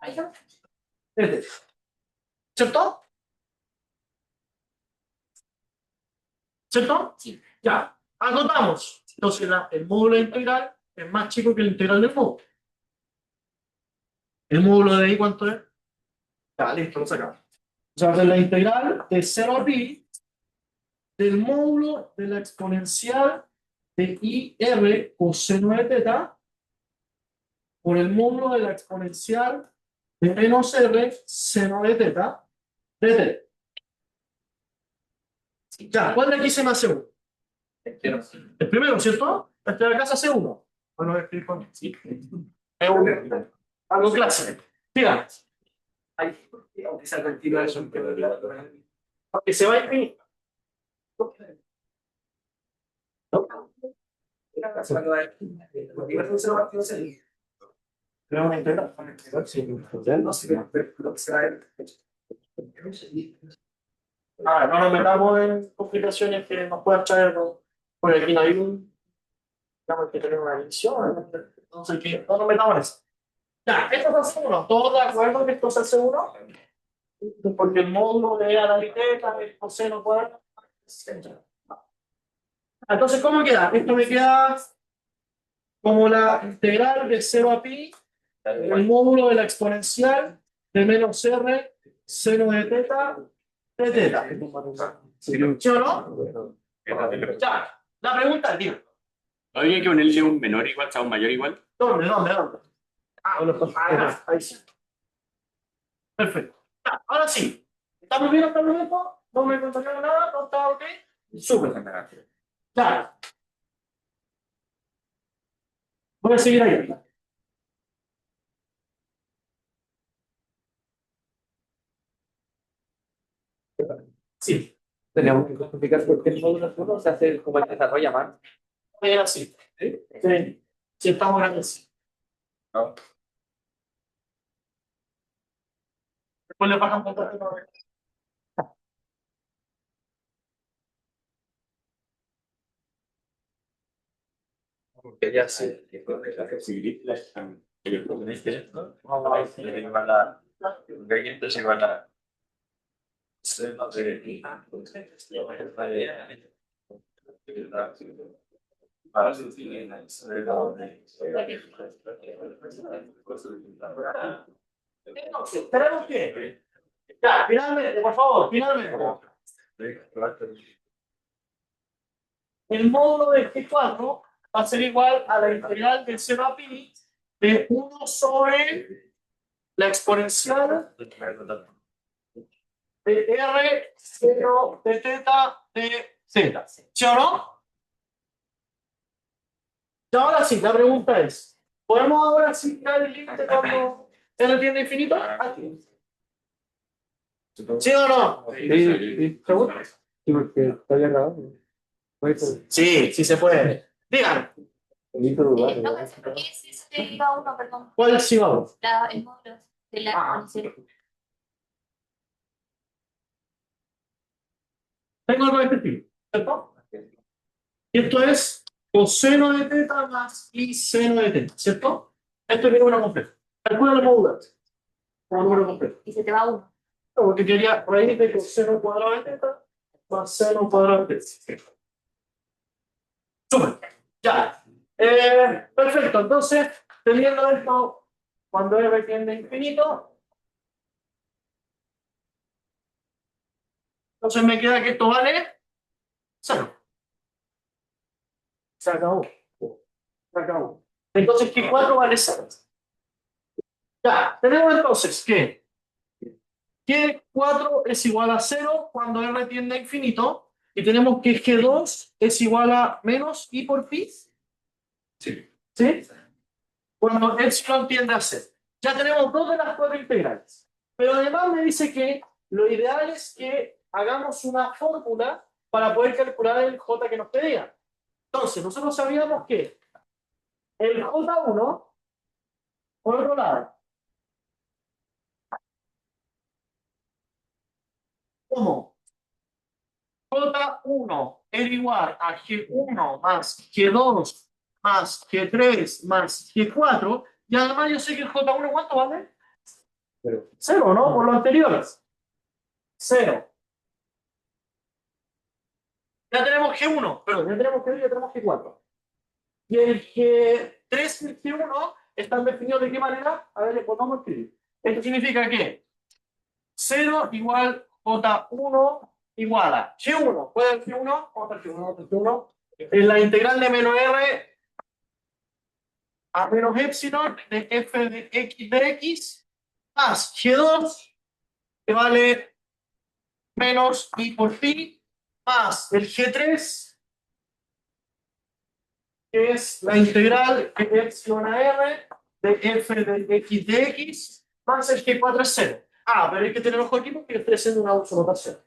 [SPEAKER 1] etc. ¿Cierto? ¿Cierto?
[SPEAKER 5] Sí.
[SPEAKER 1] Ya, anotamos. Entonces el módulo integral es más chico que el integral del módulo. ¿El módulo de I cuánto es? Ya, listo, lo sacamos. O sea, de la integral de 0 a pi del módulo de la exponencial de IR coseno de teta por el módulo de la exponencial de menos R seno de teta de t. Ya, ¿cuál de aquí se me hace uno? El primero, ¿cierto? Este de acá se hace uno. Bueno, explico. Sí. Es uno. Algo clásico. Diga.
[SPEAKER 5] Aunque sea continua eso.
[SPEAKER 1] Porque se va a infinito. Creo una integral. No nos metamos en complicaciones que nos puedan traer, ¿no? Porque aquí no hay un. Tenemos que tener una división. Entonces, que no nos metamos en eso. Ya, esto se hace uno. ¿Todos de acuerdo que esto se hace uno? Porque el módulo de la liteta, el coseno cuadrado. Entonces, ¿cómo queda? Esto me queda como la integral de 0 a pi, el módulo de la exponencial de menos r, seno de teta, de teta. ¿Sí o no? Ya, la pregunta es, digo,
[SPEAKER 6] ¿No habría que ponerle un menor igual, o sea, un mayor igual?
[SPEAKER 1] ¿dónde? Ahí sí. Perfecto. Ya, ahora sí. ¿Estamos bien hasta el momento? ¿No me contaron nada? ¿No está ok? Súper. Ya. Voy a seguir ahí. Sí,
[SPEAKER 5] Tenemos que justificar por qué el módulo 1 se hace como el desarrolla más.
[SPEAKER 1] es así. Sí, sí, estamos grandes. Después le pasan por todo.
[SPEAKER 2] Que ya sé. Galleta es igual a seno de
[SPEAKER 1] Entonces, tenemos que, ya, finalmente, por favor, finalmente, el módulo de G4 va a ser igual a la integral del 0 a pi de 1 sobre la exponencial de R 0 de teta de z. ¿Sí o no? Y ahora sí, la pregunta es, ¿podemos ahora sí crear el límite cuando R tiende a infinito? Aquí. ¿Sí o no? ¿Seguro?
[SPEAKER 5] Sí, porque está bien grabado.
[SPEAKER 1] Sí, sí se puede. Díganme,
[SPEAKER 4] No pensé por qué es de iba uno, perdón.
[SPEAKER 1] ¿cuál sí vamos?
[SPEAKER 4] El módulo de la exponencial.
[SPEAKER 1] Tengo algo de este estilo, ¿cierto? Y esto es coseno de teta más y seno de teta, ¿cierto? Esto es mi número completo. Calcula el módulo como número completo.
[SPEAKER 4] Y se te va uno.
[SPEAKER 1] Porque quería raíz de coseno cuadrado de teta más seno cuadrado de teta. Súper. Ya. Perfecto. Entonces, teniendo esto, cuando R tiende a infinito, entonces me queda que esto vale 0. Se acabó. Se acabó. Entonces, que 4 vale 0. Ya. Tenemos entonces que 4 es igual a 0 cuando R tiende a infinito. Y tenemos que G2 es igual a menos I por pi.
[SPEAKER 2] Sí.
[SPEAKER 1] ¿Sí? Cuando epsilon tiende a 0. Ya tenemos dos de las cuatro integrales. Pero además me dice que lo ideal es que hagamos una fórmula para poder calcular el J que nos pedía. Entonces, nosotros sabíamos que el J1, por otro lado, como J1 era igual a G1 más G2 más G3 más G4, y además yo sé que el J1, ¿cuánto vale? Cero, ¿no? Por lo anterior. Cero. Ya tenemos G1, perdón, ya tenemos G2 y ya tenemos G4. Y el G3 y el G1 están definidos de qué manera? A ver, pues vamos a escribir. Esto significa que 0 igual J1 igual a G1. ¿Puede el G1? Vamos al G1, otro G1. En la integral de menos R a menos epsilon de f de x más G2 que vale menos I por pi más el G3 que es la integral de epsilon a r de f de x más el G4 es 0. Ah, pero hay que tener ojo aquí porque estoy haciendo una notación.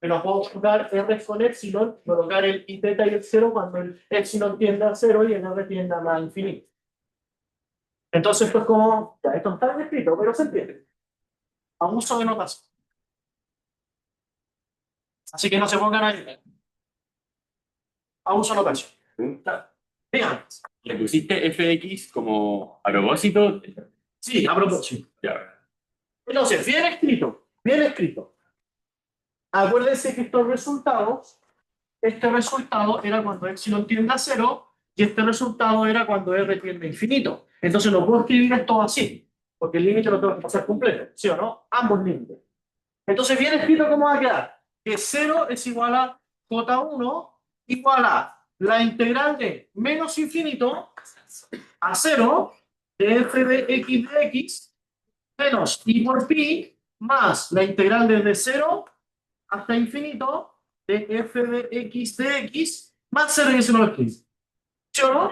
[SPEAKER 1] Pero puedo colocar r con epsilon, colocar el i teta y el 0 cuando el epsilon tiende a 0 y el r tiende a más infinito. Entonces, pues como, ya, esto está bien escrito, pero se entiende. A uso de notación. Así que no se pongan ahí. A uso de notación. Díganme.
[SPEAKER 6] ¿Le pusiste fx como a propósito?
[SPEAKER 1] Sí, a propósito.
[SPEAKER 6] Ya.
[SPEAKER 1] Entonces, bien escrito, bien escrito. Acuérdense que estos resultados, este resultado era cuando epsilon tiende a 0 y este resultado era cuando r tiende a infinito. Entonces no puedo escribir esto así, porque el límite lo tengo que pasar completo, ¿sí o no? Ambos límites. Entonces, bien escrito, ¿cómo va a quedar? Que 0 es igual a J1 igual a la integral de menos infinito a 0 de f de x menos i por pi más la integral desde 0 hasta infinito de f de x más 0 y eso no lo escribo. ¿Sí o no?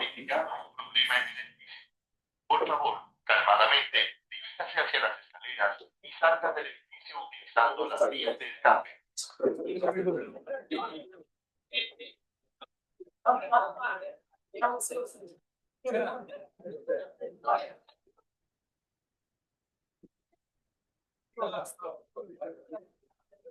[SPEAKER 6] Por favor, calmadamente, diríjase hacia las escaleras y salga del edificio utilizando las vías de escape.